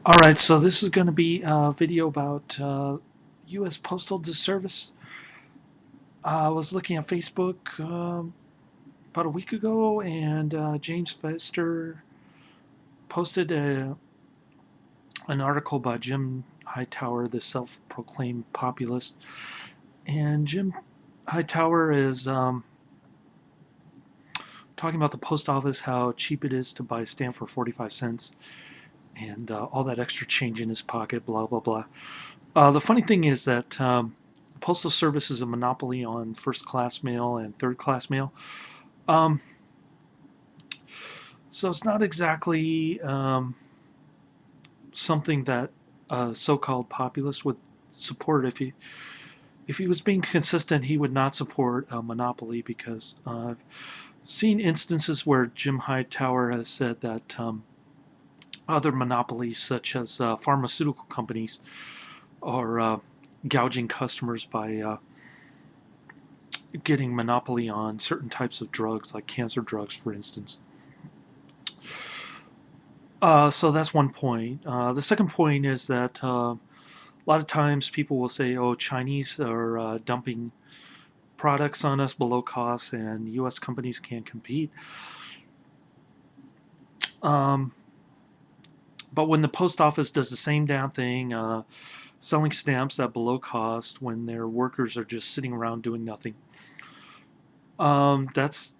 Alright, so this is going to be a video about U.S. Postal Disservice. I was looking at Facebook about a week ago, and James Fester posted an article by Jim Hightower, the self-proclaimed populist. And Jim Hightower is talking about the post office, how cheap it is to buy a stamp for 45 cents, and all that extra change in his pocket, blah, blah, blah. The funny thing is that Postal Service is a monopoly on first-class mail and third-class mail. Um, so it's not exactly something that a so-called populist would support. If he was being consistent, he would not support a monopoly, because I've seen instances where Jim Hightower has said that other monopolies, such as pharmaceutical companies, are gouging customers by getting monopoly on certain types of drugs, like cancer drugs, for instance. So that's one point. The second point is that a lot of times people will say, "Oh, Chinese are dumping products on us below cost, and U.S. companies can't compete." Um, but when the post office does the same damn thing, selling stamps at below cost when their workers are just sitting around doing nothing, that's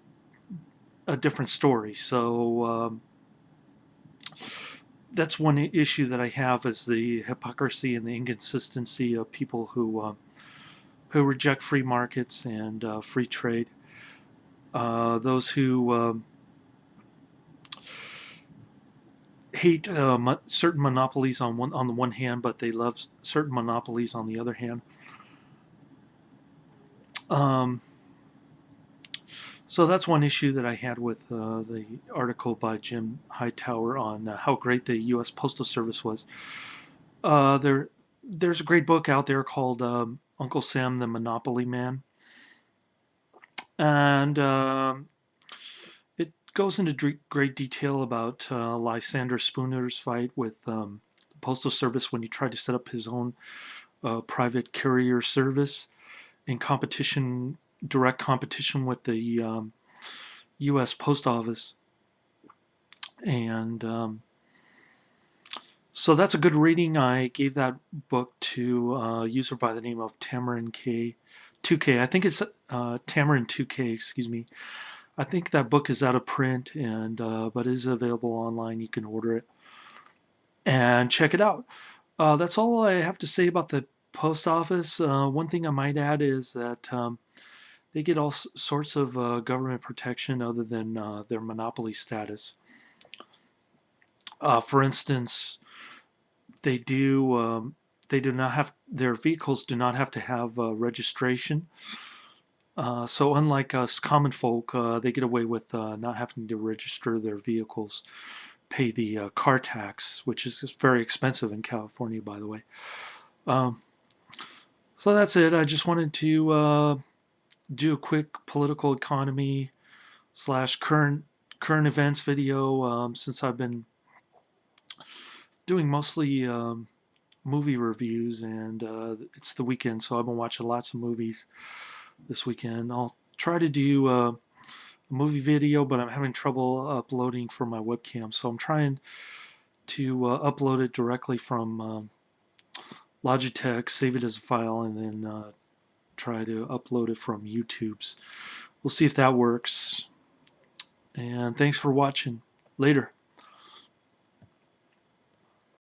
a different story. So that's one issue that I have, is the hypocrisy and the inconsistency of people who reject free markets and free trade. Those who hate certain monopolies on the one hand, but they love certain monopolies on the other hand. Um, so that's one issue that I had with the article by Jim Hightower on how great the U.S. Postal Service was. There's a great book out there called Uncle Sam the Monopoly Man, and it goes into great detail about Lysander Spooner's fight with the Postal Service when he tried to set up his own private carrier service in competition, direct competition with the U.S. Post Office. And so that's a good reading. I gave that book to a user by the name of Tamarin K. 2K. I think it's Tamarin 2K, excuse me. I think that book is out of print, and but it is available online. You can order it and check it out. That's all I have to say about the post office. One thing I might add is that they get all sorts of government protection other than their monopoly status. For instance, they do they do not have, their vehicles do not have to have registration. So unlike us common folk, they get away with not having to register their vehicles, pay the car tax, which is very expensive in California, by the way. Um, so that's it. I just wanted to do a quick political economy slash current events video, since I've been doing mostly movie reviews, and it's the weekend, so I've been watching lots of movies this weekend. I'll try to do a movie video, but I'm having trouble uploading from my webcam, so I'm trying to upload it directly from Logitech, save it as a file, and then try to upload it from YouTube's. We'll see if that works. And thanks for watching. Later.